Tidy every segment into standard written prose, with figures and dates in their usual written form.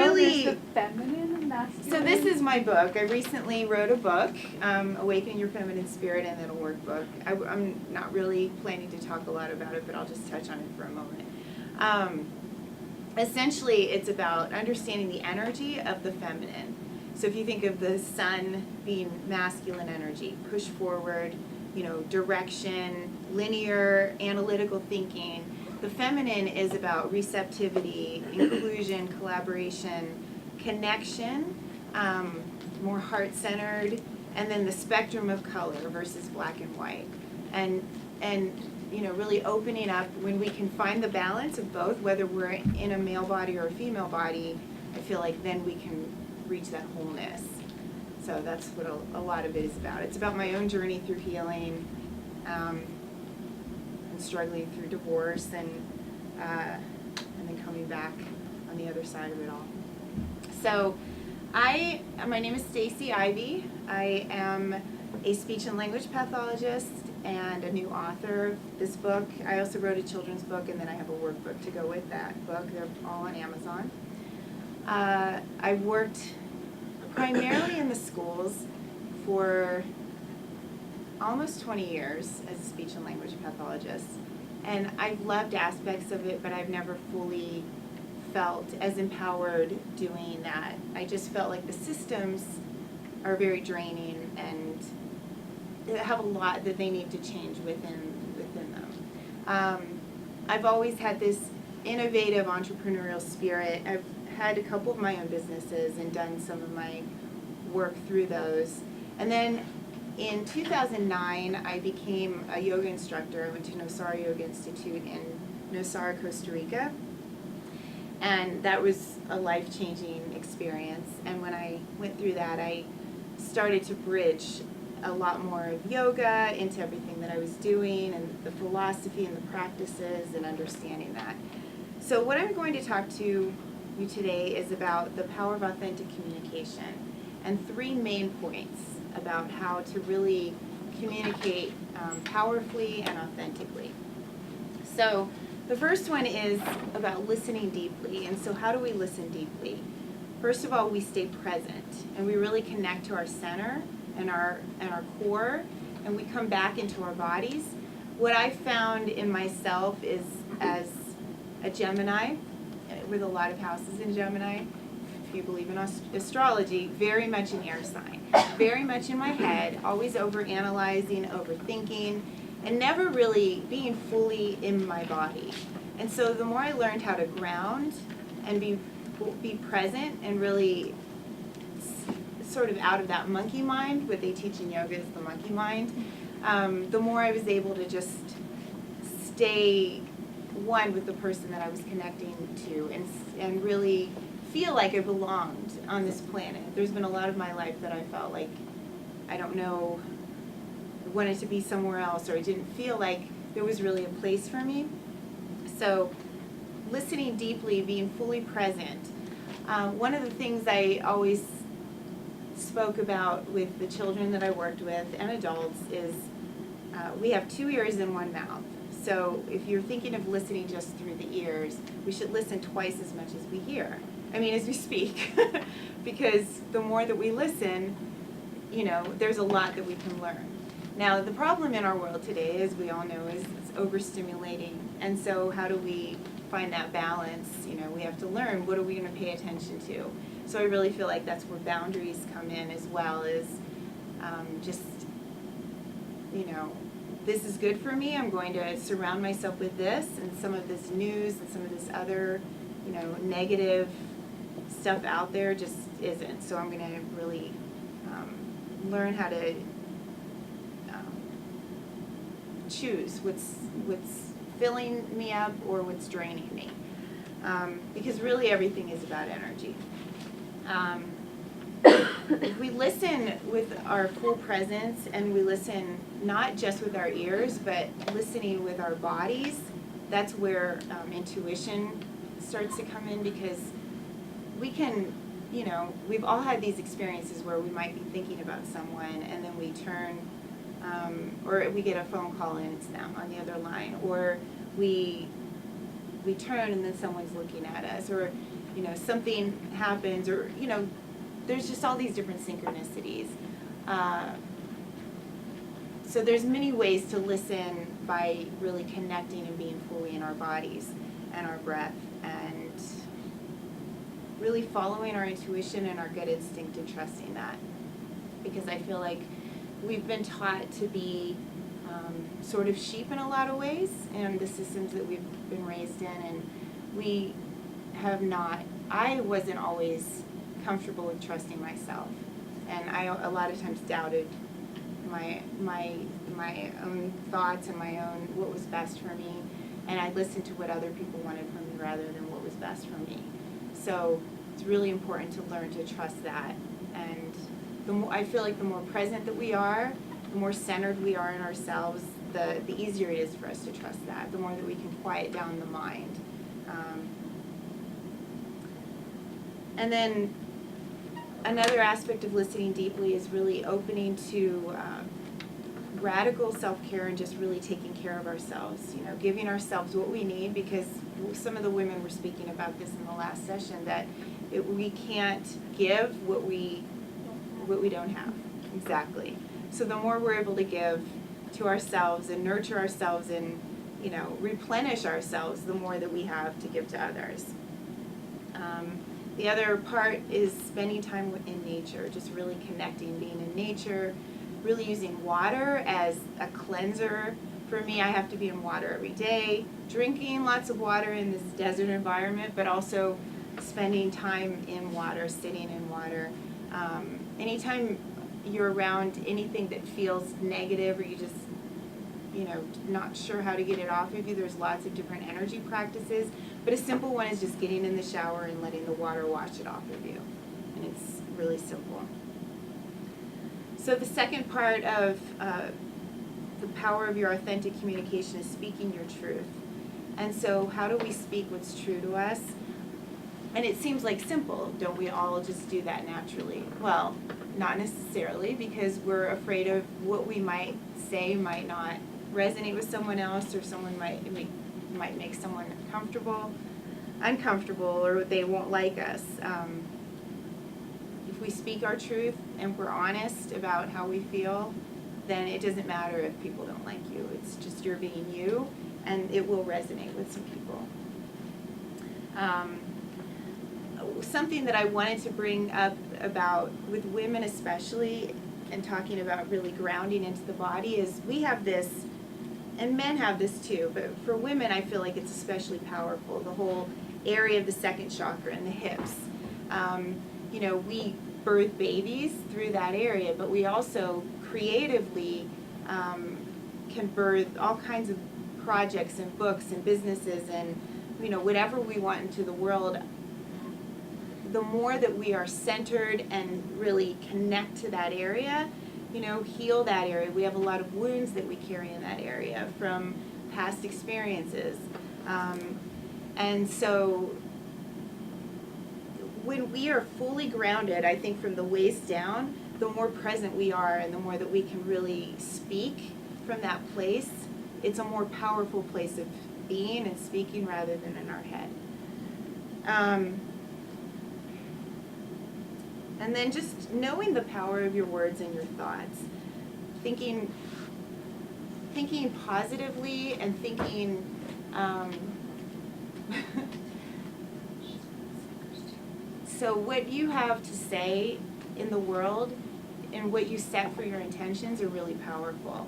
Really, there's the feminine and masculine. so this is my book. I recently wrote a book, Awakening Your Feminine Spirit, and then a workbook. I'm not really planning to talk a lot about it, but I'll just touch on it for a moment. Essentially, it's about understanding the energy of the feminine. So if you think of the sun being masculine energy, push forward, direction, linear, analytical thinking. The feminine is about receptivity, inclusion, collaboration, connection, more heart-centered, and then the spectrum of color versus black and white. And really opening up when we can find the balance of both, whether we're in a male body or a female body, I feel like then we can reach that wholeness. So that's what a lot of it is about. It's about my own journey through healing, and struggling through divorce, and then coming back on the other side of it all. So my name is Stacy Ivy. I am a speech and language pathologist and a new author of this book. I also wrote a children's book, and then I have a workbook to go with that book. They're all on Amazon. I worked primarily in the schools for almost 20 years as a speech and language pathologist. And I've loved aspects of it, but I've never fully felt as empowered doing that. I just felt like the systems are very draining, and they have a lot that they need to change within them. I've always had this innovative entrepreneurial spirit. I've had a couple of my own businesses and done some of my work through those. And then in 2009, I became a yoga instructor. I went to Nosara Yoga Institute in Nosara, Costa Rica. And that was a life-changing experience. And when I went through that, I started to bridge a lot more of yoga into everything that I was doing, and the philosophy and the practices and understanding that. So what I'm going to talk to you today is about the power of authentic communication and 3 main points about how to really communicate powerfully and authentically. So the first one is about listening deeply. And so how do we listen deeply? First of all, we stay present, and we really connect to our center and our core, and we come back into our bodies. What I found in myself is, as a Gemini, with a lot of houses in Gemini, if you believe in astrology, very much an air sign. Very much in my head, always overanalyzing, overthinking, and never really being fully in my body. And so the more I learned how to ground and be present and really sort of out of that monkey mind, what they teach in yoga is the monkey mind, the more I was able to just stay one with the person that I was connecting to, and really feel like I belonged on this planet. There's been a lot of my life that I felt like, I don't know, I wanted to be somewhere else, or I didn't feel like there was really a place for me. So listening deeply, being fully present. One of the things I always spoke about with the children that I worked with and adults is we have 2 ears and 1 mouth. So if you're thinking of listening just through the ears, we should listen twice as much as we hear. As we speak. Because the more that we listen, there's a lot that we can learn. Now, the problem in our world today, as we all know, is it's overstimulating. And so how do we find that balance? We have to learn, what are we going to pay attention to? So I really feel like that's where boundaries come in, as well as just, this is good for me. I'm going to surround myself with this, and some of this news and some of this other, negative stuff out there just isn't. So I'm going to really learn how to choose what's filling me up or what's draining me, because really everything is about energy. If we listen with our full presence, and we listen not just with our ears, but listening with our bodies, that's where intuition starts to come in, because we can, we've all had these experiences where we might be thinking about someone, and then we turn, or we get a phone call and it's them on the other line, or we turn and then someone's looking at us, or something happens, or, there's just all these different synchronicities. So there's many ways to listen by really connecting and being fully in our bodies and our breath, and really following our intuition and our gut instinct and trusting that. Because I feel like we've been taught to be sort of sheep in a lot of ways in the systems that we've been raised in, and we have not, I wasn't always comfortable with trusting myself, and I a lot of times doubted my own thoughts and my own what was best for me, and I listened to what other people wanted from me rather than what was best for me. So it's really important to learn to trust that, and I feel like the more present that we are, the more centered we are in ourselves, the easier it is for us to trust that, the more that we can quiet down the mind. And then another aspect of listening deeply is really opening to radical self-care and just really taking care of ourselves, giving ourselves what we need, because some of the women were speaking about this in the last session, that we can't give what we don't have. Exactly. So the more we're able to give to ourselves and nurture ourselves and, replenish ourselves, the more that we have to give to others. The other part is spending time in nature, just really connecting, being in nature, really using water as a cleanser. For me, I have to be in water every day, drinking lots of water in this desert environment, but also spending time in water, sitting in water. Anytime you're around anything that feels negative, or you just, not sure how to get it off of you, there's lots of different energy practices, but a simple one is just getting in the shower and letting the water wash it off of you, and it's really simple. So the second part of the power of your authentic communication is speaking your truth. And so how do we speak what's true to us? And it seems like simple. Don't we all just do that naturally? Well, not necessarily, because we're afraid of what we might say might not resonate with someone else, or someone might make someone uncomfortable, or they won't like us. If we speak our truth and we're honest about how we feel, then it doesn't matter if people don't like you. It's just you're being you, and it will resonate with some people. Something that I wanted to bring up about, with women especially, and talking about really grounding into the body, is we have this, and men have this too, but for women I feel like it's especially powerful, the whole area of the second chakra and the hips. We birth babies through that area, but we also creatively can birth all kinds of projects and books and businesses and whatever we want into the world. The more that we are centered and really connect to that area, heal that area. We have a lot of wounds that we carry in that area from past experiences. And so when we are fully grounded, I think from the waist down, the more present we are and the more that we can really speak from that place, it's a more powerful place of being and speaking rather than in our head. And then just knowing the power of your words and your thoughts. Thinking positively and thinking so what you have to say in the world and what you set for your intentions are really powerful.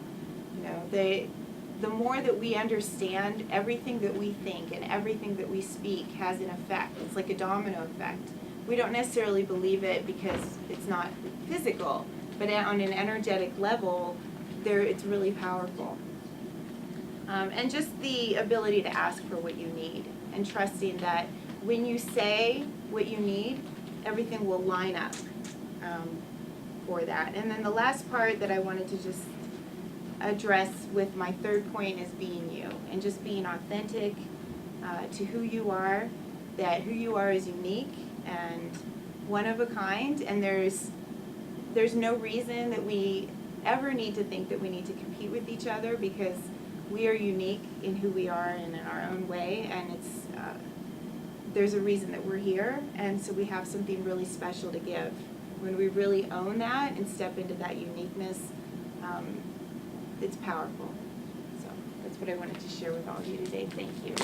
The more that we understand, everything that we think and everything that we speak has an effect. It's like a domino effect. We don't necessarily believe it because it's not physical, but on an energetic level, it's really powerful. And just the ability to ask for what you need, and trusting that when you say what you need, everything will line up for that. And then the last part that I wanted to just address with my third point is being you, and just being authentic to who you are, that who you are is unique and one of a kind, and there's no reason that we ever need to think that we need to compete with each other, because we are unique in who we are and in our own way, and it's there's a reason that we're here, and so we have something really special to give. When we really own that and step into that uniqueness, it's powerful. So that's what I wanted to share with all of you today. Thank you.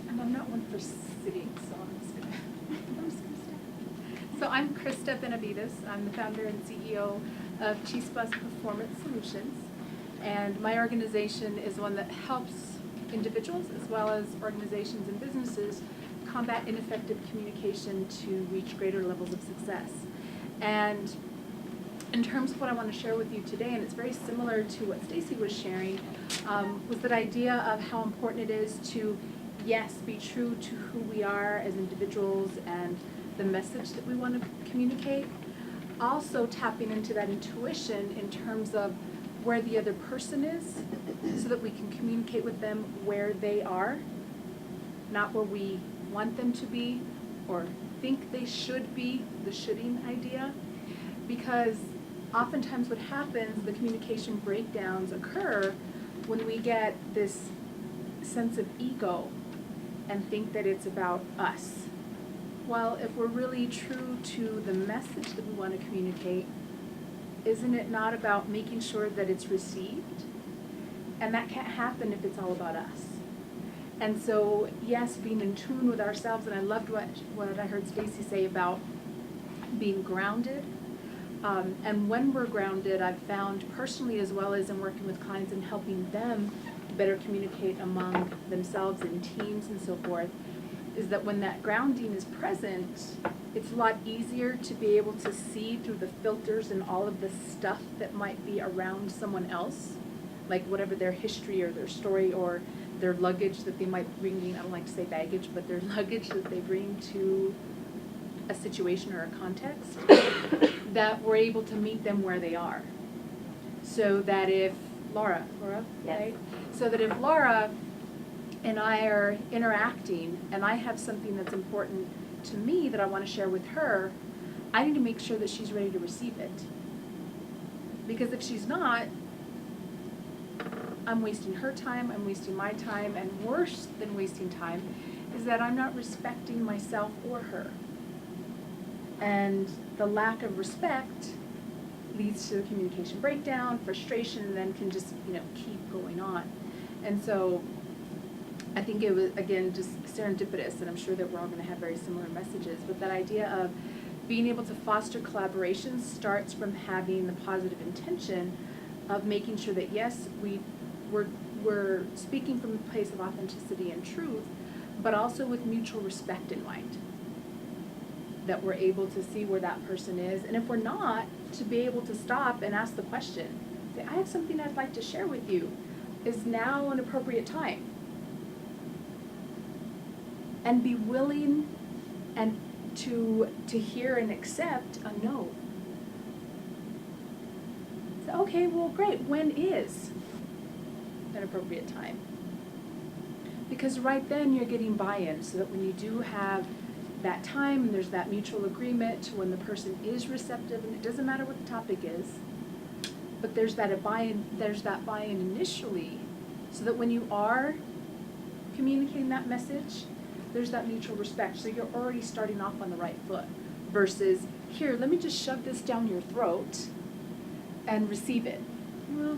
And I'm not one for sitting, so I'm just gonna step. So I'm Krista Benavides. I'm the founder and CEO of Chispas Performance Solutions. And my organization is one that helps individuals as well as organizations and businesses combat ineffective communication to reach greater levels of success. And in terms of what I want to share with you today, and it's very similar to what Stacy was sharing, was that idea of how important it is to, yes, be true to who we are as individuals and the message that we want to communicate. Also tapping into that intuition in terms of where the other person is so that we can communicate with them where they are, not where we want them to be or think they should be, the shoulding idea. Because oftentimes what happens, the communication breakdowns occur when we get this sense of ego and think that it's about us. Well, if we're really true to the message that we want to communicate, isn't it not about making sure that it's received? And that can't happen if it's all about us. And so, yes, being in tune with ourselves, and I loved what I heard Stacy say about being grounded. And when we're grounded, I've found personally as well as in working with clients and helping them better communicate among themselves in teams and so forth, is that when that grounding is present, it's a lot easier to be able to see through the filters and all of the stuff that might be around someone else, like whatever their history or their story or their luggage that they might bring, I don't like to say baggage, but their luggage that they bring to a situation or a context, that we're able to meet them where they are. So that if Laura, Yes. right? So that if Laura and I are interacting and I have something that's important to me that I want to share with her, I need to make sure that she's ready to receive it. Because if she's not, I'm wasting her time, I'm wasting my time, and worse than wasting time is that I'm not respecting myself or her. And the lack of respect leads to a communication breakdown, frustration, and then can just, keep going on. And so I think it was, again, just serendipitous, and I'm sure that we're all going to have very similar messages, but that idea of being able to foster collaboration starts from having the positive intention of making sure that, yes, we're speaking from a place of authenticity and truth, but also with mutual respect in mind. That we're able to see where that person is, and if we're not, to be able to stop and ask the question. Say, I have something I'd like to share with you. Is now an appropriate time? And be willing and to hear and accept a no. So, okay, well, great. When is an appropriate time? Because right then you're getting buy-in, so that when you do have that time and there's that mutual agreement, when the person is receptive, and it doesn't matter what the topic is, but there's that buy-in initially, so that when you are communicating that message, there's that mutual respect. So you're already starting off on the right foot versus, here, let me just shove this down your throat and receive it. Well,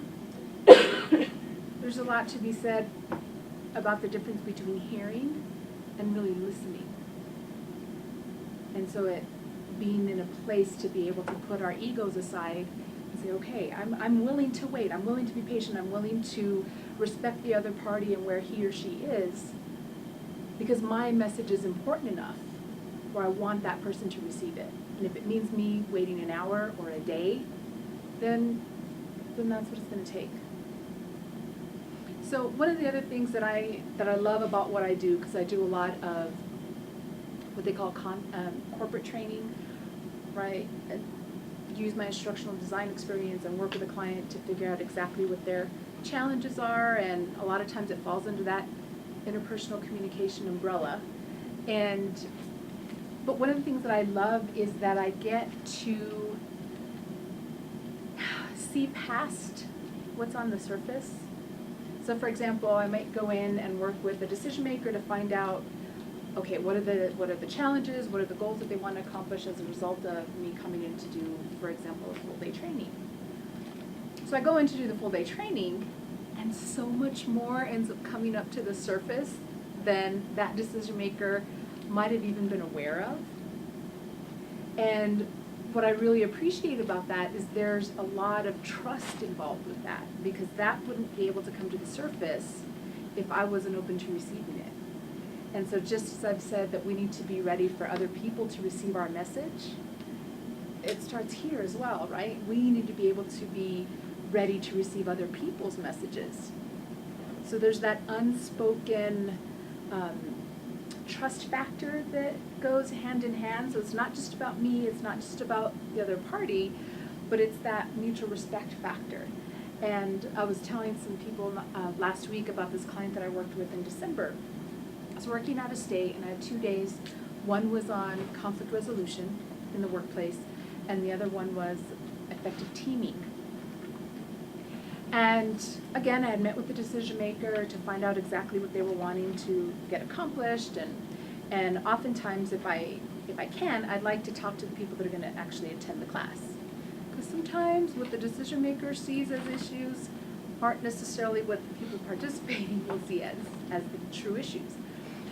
there's a lot to be said about the difference between hearing and really listening. And so it being in a place to be able to put our egos aside and say, okay, I'm willing to wait, I'm willing to be patient, I'm willing to respect the other party and where he or she is, because my message is important enough where I want that person to receive it. And if it means me waiting an hour or a day, then that's what it's going to take. So one of the other things that I love about what I do, because I do a lot of what they call corporate training, right? And use my instructional design experience and work with a client to figure out exactly what their challenges are, and a lot of times it falls under that interpersonal communication umbrella. But one of the things that I love is that I get to see past what's on the surface. So for example, I might go in and work with a decision maker to find out, okay, what are the challenges, what are the goals that they want to accomplish as a result of me coming in to do, for example, a full day training. So I go in to do the full day training, and so much more ends up coming up to the surface than that decision maker might have even been aware of. And what I really appreciate about that is there's a lot of trust involved with that, because that wouldn't be able to come to the surface if I wasn't open to receiving it. And so just as I've said that we need to be ready for other people to receive our message, it starts here as well, right? We need to be able to be ready to receive other people's messages. So there's that unspoken trust factor that goes hand in hand. So it's not just about me, it's not just about the other party, but it's that mutual respect factor. And I was telling some people last week about this client that I worked with in December. I was working out of state, and I had 2 days. One was on conflict resolution in the workplace, and the other one was effective teaming. And again, I had met with the decision maker to find out exactly what they were wanting to get accomplished, and oftentimes if I can, I'd like to talk to the people that are going to actually attend the class. Because sometimes what the decision maker sees as issues aren't necessarily what the people participating will see as the true issues.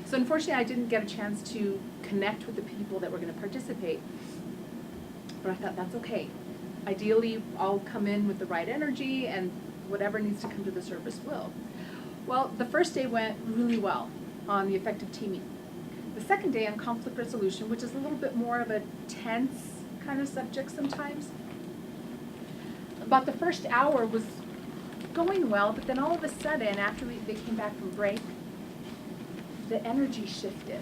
So unfortunately, I didn't get a chance to connect with the people that were going to participate, but I thought that's okay. Ideally, I'll come in with the right energy, and whatever needs to come to the surface will. Well, the first day went really well on the effective teaming. The second day on conflict resolution, which is a little bit more of a tense kind of subject sometimes, about the first hour was going well, but then all of a sudden, after they came back from break, the energy shifted.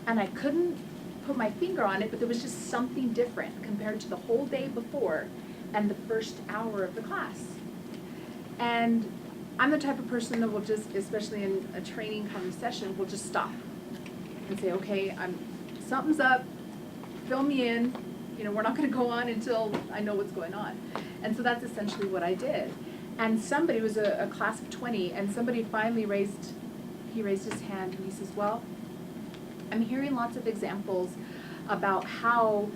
And I couldn't put my finger on it, but there was just something different compared to the whole day before and the first hour of the class. And I'm the type of person that will just, especially in a training kind of session, will just stop and say, okay, something's up, fill me in, we're not gonna go on until I know what's going on. And so that's essentially what I did. And somebody, it was a class of 20, and somebody finally raised his hand, and he says, well, I'm hearing lots of examples about how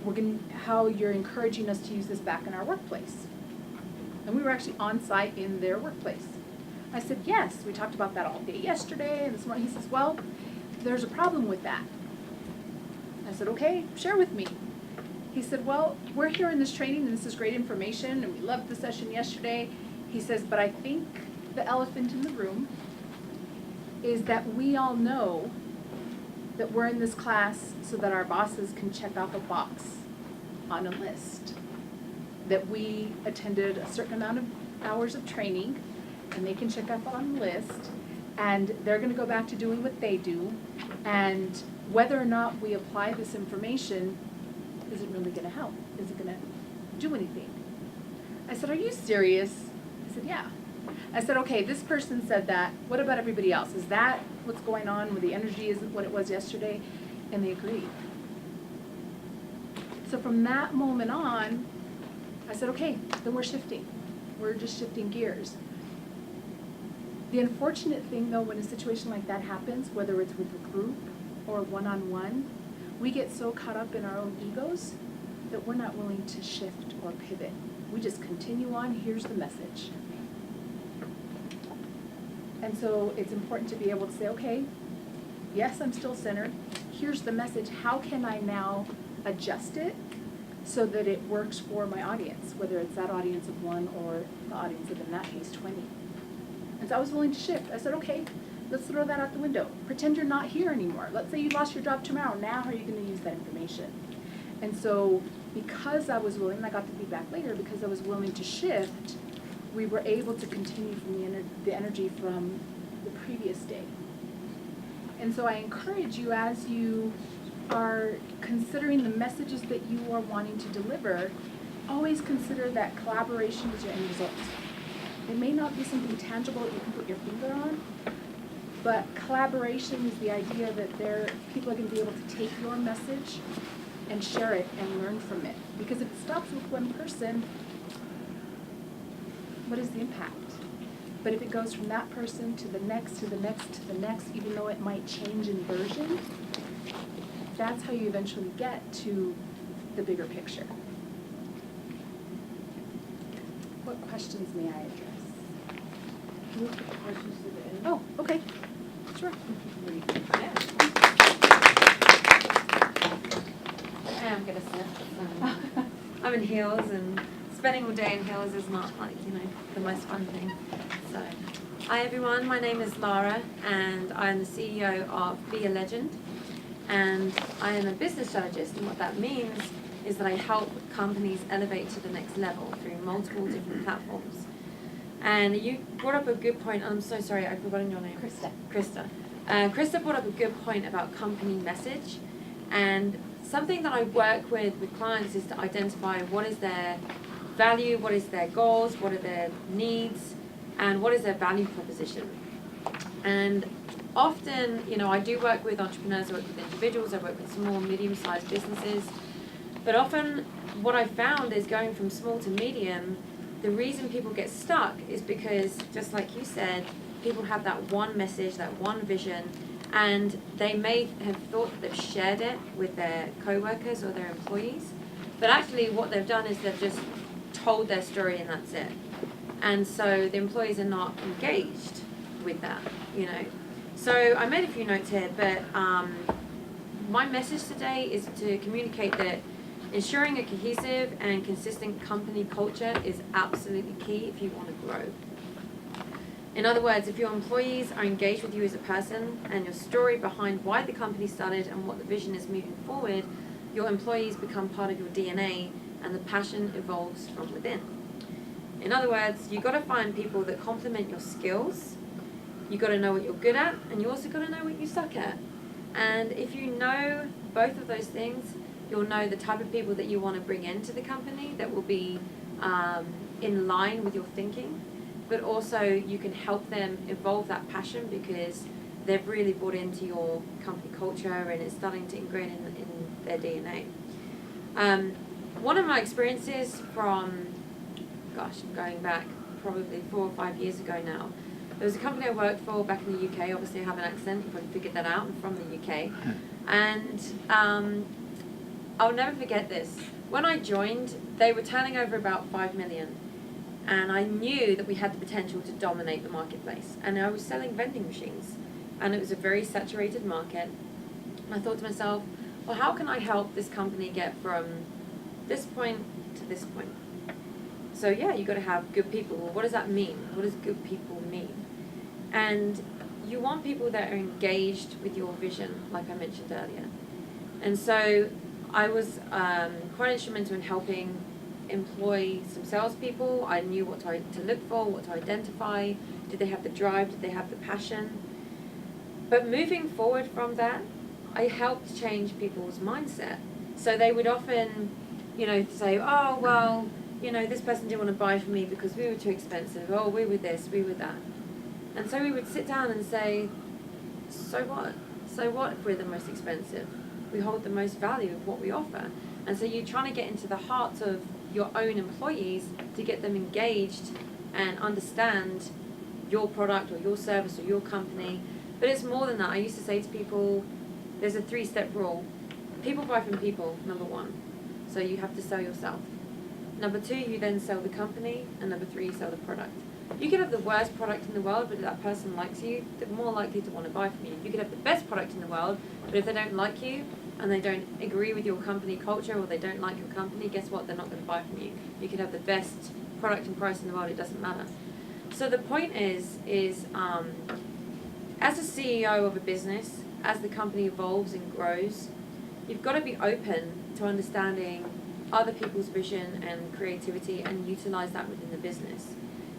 you're encouraging us to use this back in our workplace. And we were actually on site in their workplace. I said, yes, we talked about that all day yesterday and this morning. He says, well, there's a problem with that. I said, okay, share with me. He said, well, we're here in this training and this is great information and we loved the session yesterday. He says, but I think the elephant in the room is that we all know that we're in this class so that our bosses can check off a box on a list. That we attended a certain amount of hours of training and they can check off on the list, and they're going to go back to doing what they do, and whether or not we apply this information, is it really going to help? Is it going to do anything? I said, are you serious? I said, yeah. I said, okay, this person said that. What about everybody else? Is that what's going on where the energy isn't what it was yesterday? And they agreed. So from that moment on, I said, okay, then we're shifting. We're just shifting gears. The unfortunate thing, though, when a situation like that happens, whether it's with a group or one-on-one, we get so caught up in our own egos that we're not willing to shift or pivot. We just continue on, here's the message. And so it's important to be able to say, okay, yes, I'm still centered. Here's the message. How can I now adjust it so that it works for my audience, whether it's that audience of 1 or the audience of, in that case, 20. And so I was willing to shift. I said, okay, let's throw that out the window. Pretend you're not here anymore. Let's say you lost your job tomorrow. Now how are you going to use that information? And so because I was willing, and I got the feedback later, because I was willing to shift, we were able to continue from the energy from the previous day. And so I encourage you, as you are considering the messages that you are wanting to deliver, always consider that collaboration is your end result. It may not be something tangible that you can put your finger on, but collaboration is the idea that people are going to be able to take your message and share it and learn from it. Because if it stops with one person, what is the impact? But if it goes from that person to the next, to the next, to the next, even though it might change in version, that's how you eventually get to the bigger picture. What questions may I address? Can we put the questions to the end? Oh, okay, sure. I'm gonna sit. I'm in heels, and spending all day in heels is not like, the most fun thing. So, hi everyone, my name is Lara, and I'm the CEO of Be a Legend, and I am a business strategist, and what that means is that I help companies elevate to the next level through multiple different platforms. And you brought up a good point. I'm so sorry, I've forgotten your name. Krista. Krista brought up a good point about company message, and something that I work with clients is to identify what is their value, what is their goals, what are their needs, and what is their value proposition. And often, I do work with entrepreneurs, I work with individuals, I work with small, medium-sized businesses, but often what I've found is going from small to medium, the reason people get stuck is because, just like you said, people have that one message, that one vision, and they may have thought that they've shared it with their co-workers or their employees, but actually what they've done is they've just told their story and that's it. And so the employees are not engaged with that, So I made a few notes here, but my message today is to communicate that ensuring a cohesive and consistent company culture is absolutely key if you want to grow. In other words, if your employees are engaged with you as a person and your story behind why the company started and what the vision is moving forward, your employees become part of your DNA and the passion evolves from within. In other words, you've got to find people that complement your skills, you've got to know what you're good at, and you also got to know what you suck at. And if you know both of those things, you'll know the type of people that you want to bring into the company that will be in line with your thinking, but also you can help them evolve that passion because they've really bought into your company culture and it's starting to ingrain in their DNA. One of my experiences from, going back probably 4 or 5 years ago now, there was a company I worked for back in the UK. Obviously I have an accent, you probably figured that out, I'm from the UK. And I'll never forget this. When I joined, they were turning over about 5 million. And I knew that we had the potential to dominate the marketplace. And I was selling vending machines. And it was a very saturated market. And I thought to myself, well, how can I help this company get from this point to this point? So yeah, you've got to have good people. Well, what does that mean? What does good people mean? And you want people that are engaged with your vision, like I mentioned earlier. And so I was quite instrumental in helping employ some salespeople. I knew what to look for, what to identify. Did they have the drive? Did they have the passion? But moving forward from that, I helped change people's mindset. So they would often, say, oh, well, this person didn't want to buy from me because we were too expensive. Oh, we were this, we were that. And so we would sit down and say, so what? So what if we're the most expensive? We hold the most value of what we offer. And so you're trying to get into the hearts of your own employees to get them engaged and understand your product or your service or your company. But it's more than that. I used to say to people, there's a 3-step rule. People buy from people, number 1. So you have to sell yourself. Number 2, you then sell the company. And number 3, you sell the product. You could have the worst product in the world, but if that person likes you, they're more likely to want to buy from you. You could have the best product in the world, but if they don't like you, and they don't agree with your company culture or they don't like your company, guess what? They're not going to buy from you. You could have the best product and price in the world, it doesn't matter. So the point is as a CEO of a business, as the company evolves and grows, you've got to be open to understanding other people's vision and creativity and utilize that within the business.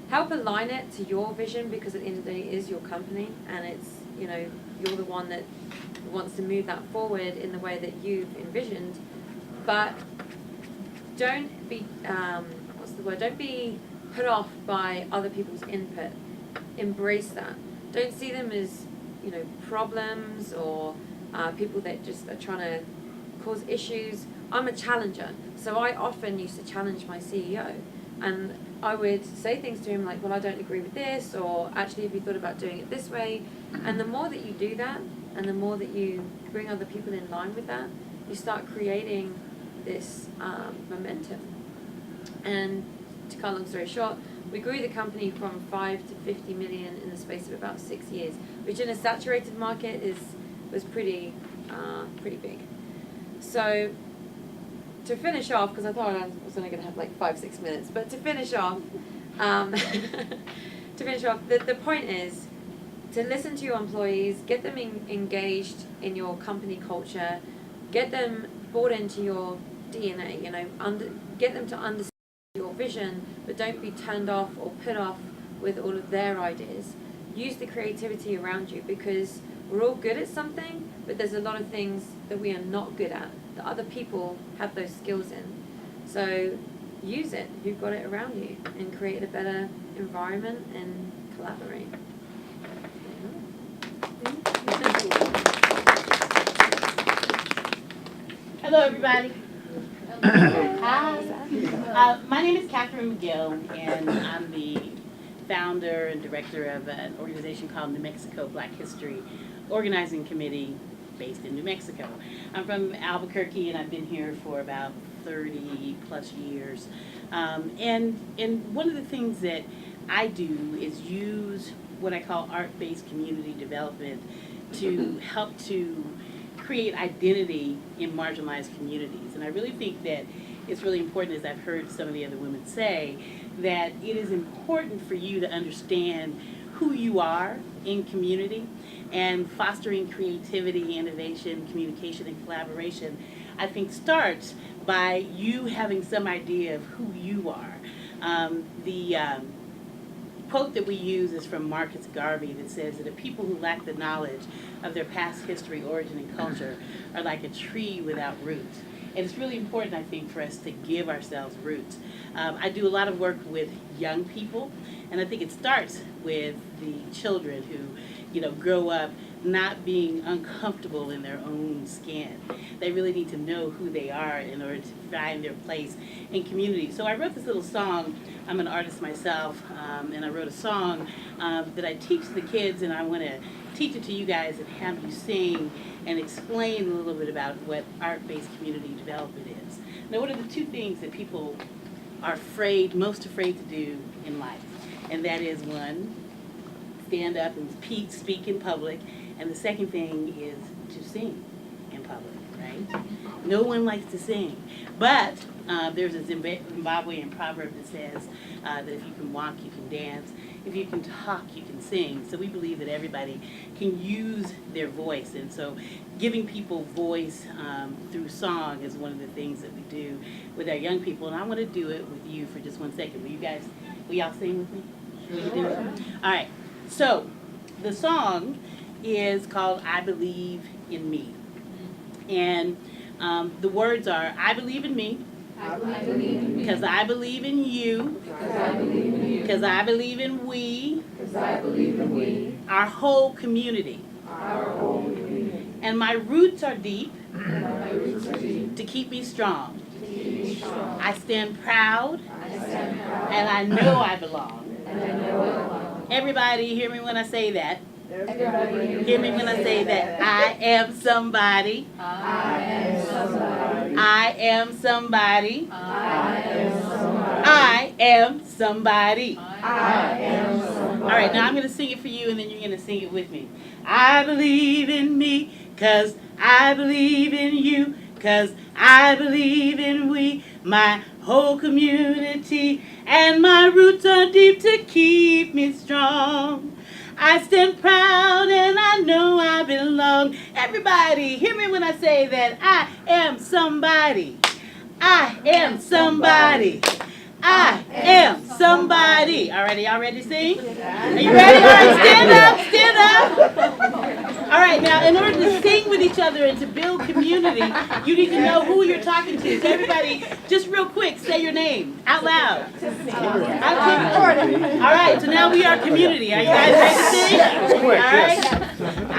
Help align it to your vision because at the end of the day it is your company and it's, you're the one that wants to move that forward in the way that you've envisioned, but don't be don't be put off by other people's input. Embrace that. Don't see them as problems or people that just are trying to cause issues. I'm a challenger, so I often used to challenge my CEO, and I would say things to him like, well, I don't agree with this, or actually, have you thought about doing it this way? And the more that you do that, and the more that you bring other people in line with that, you start creating this momentum. And to cut a long story short, we grew the company from 5 to 50 million in the space of about 6 years, which in a saturated market was pretty big. So to finish off, because I thought I was only going to have like 5-6 minutes, but to finish off, the point is to listen to your employees, get them engaged in your company culture, get them bought into your DNA. Get them to understand your vision, but don't be turned off or put off with all of their ideas. Use the creativity around you, because we're all good at something, but there's a lot of things that we are not good at that other people have those skills in. So use it. You've got it around you, and create a better environment and collaborate. Hello, everybody. Hi. My name is Catherine McGill, and I'm the founder and director of an organization called New Mexico Black History Organizing Committee based in New Mexico. I'm from Albuquerque, and I've been here for about 30 plus years. And one of the things that I do is use what I call art-based community development to help to create identity in marginalized communities. And I really think that it's really important, as I've heard some of the other women say, that it is important for you to understand who you are in community, and fostering creativity, innovation, communication, and collaboration, I think starts by you having some idea of who you are. The quote that we use is from Marcus Garvey that says that the people who lack the knowledge of their past history, origin, and culture are like a tree without roots. And it's really important, I think, for us to give ourselves roots. I do a lot of work with young people, and I think it starts with the children who, grow up not being uncomfortable in their own skin. They really need to know who they are in order to find their place in community. So I wrote this little song. I'm an artist myself, and I wrote a song that I teach the kids, and I want to teach it to you guys and have you sing and explain a little bit about what art-based community development is. Now, what are the two things that people are most afraid to do in life? And that is, one, stand up and speak in public, and the second thing is to sing in public, right? No one likes to sing, but there's a Zimbabwean proverb that says that if you can walk, you can dance. If you can talk, you can sing. So we believe that everybody can use their voice, and so giving people voice through song is one of the things that we do with our young people. And I want to do it with you for just 1 second. Will y'all sing with me? Will you do it? All right. So the song is called "I Believe in Me," and the words are, "I believe in me, because I believe in you, because I believe in we, our whole community, and my roots are deep to keep me strong. I stand proud, and I know I belong. Everybody hear me when I say that. Hear me when I say that. I am somebody. I am somebody. I am somebody. All right, now I'm going to sing it for you, and then you're going to sing it with me. I believe in me, 'cause I believe in you, 'cause I believe in we, my whole community, and my roots are deep to keep me strong. I stand proud and I know I belong. Everybody, hear me when I say that I am somebody. I am somebody. I am somebody. All right, y'all ready to sing? Are you ready? All right, stand up, stand up. All right, now, in order to sing with each other and to build community, you need to know who you're talking to. So everybody, just real quick, say your name out loud. All right, so now we are community. Are you guys ready to sing? All right.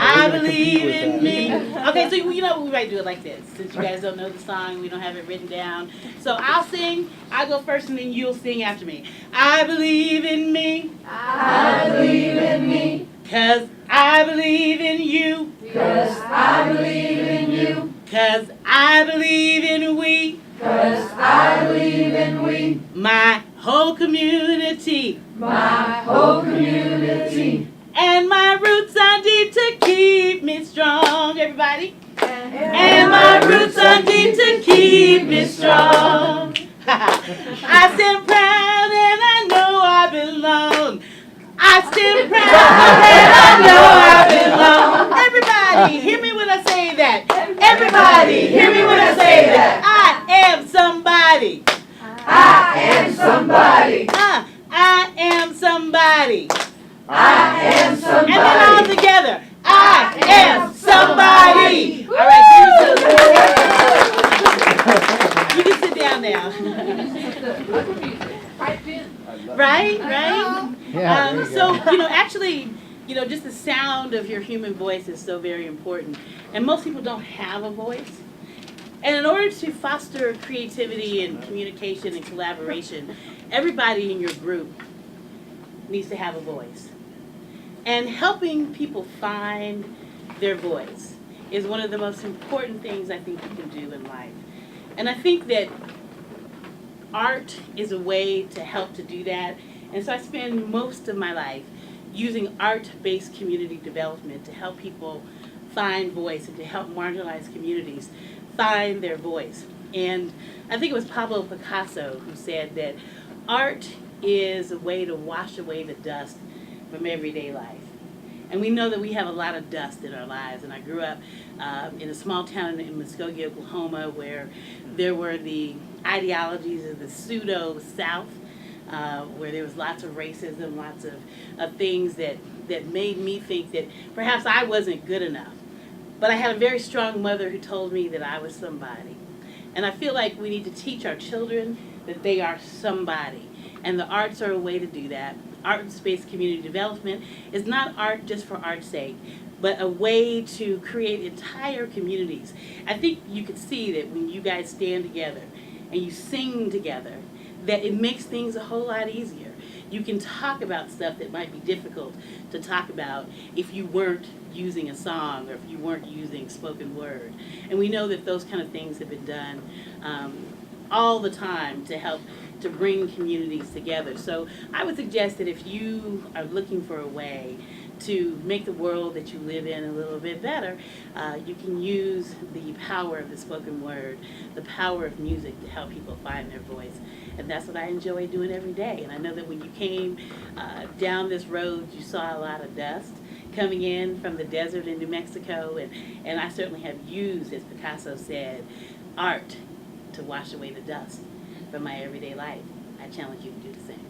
I believe in me. Okay, so you know we might do it like this. Since you guys don't know the song, we don't have it written down. So I'll sing, I'll go first, and then you'll sing after me. I believe in me. I believe in me, 'Cause I believe in you. 'cause I believe in you, 'Cause I believe in we. 'cause I believe in we, My whole community. my whole community. And my roots are deep to keep me strong. Everybody. And my roots are deep to keep me strong. I stand proud and I know I belong. I stand proud and I know I belong. Everybody, hear me when I say that. Everybody, hear me when I say that. I am somebody. I am somebody. I am somebody. I am And then all somebody. together. I am somebody. All right, you can sit down now. Right, right. So actually, just the sound of your human voice is so very important, and most people don't have a voice. And in order to foster creativity and communication and collaboration, everybody in your group needs to have a voice. And helping people find their voice is one of the most important things I think you can do in life. And I think that art is a way to help to do that. And so I spend most of my life using art-based community development to help people find voice and to help marginalized communities find their voice. And I think it was Pablo Picasso who said that art is a way to wash away the dust from everyday life. And we know that we have a lot of dust in our lives. And I grew up in a small town in Muskogee, Oklahoma, where there were the ideologies of the pseudo-South, where there was lots of racism, lots of things that made me think that perhaps I wasn't good enough. But I had a very strong mother who told me that I was somebody. And I feel like we need to teach our children that they are somebody. And the arts are a way to do that. Art-based community development is not art just for art's sake, but a way to create entire communities. I think you could see that when you guys stand together and you sing together, that it makes things a whole lot easier. You can talk about stuff that might be difficult to talk about if you weren't using a song or if you weren't using spoken word. And we know that those kind of things have been done all the time to help to bring communities together. So I would suggest that if you are looking for a way to make the world that you live in a little bit better, you can use the power of the spoken word, the power of music to help people find their voice. And that's what I enjoy doing every day. And I know that when you came down this road, you saw a lot of dust coming in from the desert in New Mexico. And I certainly have used, as Picasso said, art to wash away the dust from my everyday life. I challenge you to do the same.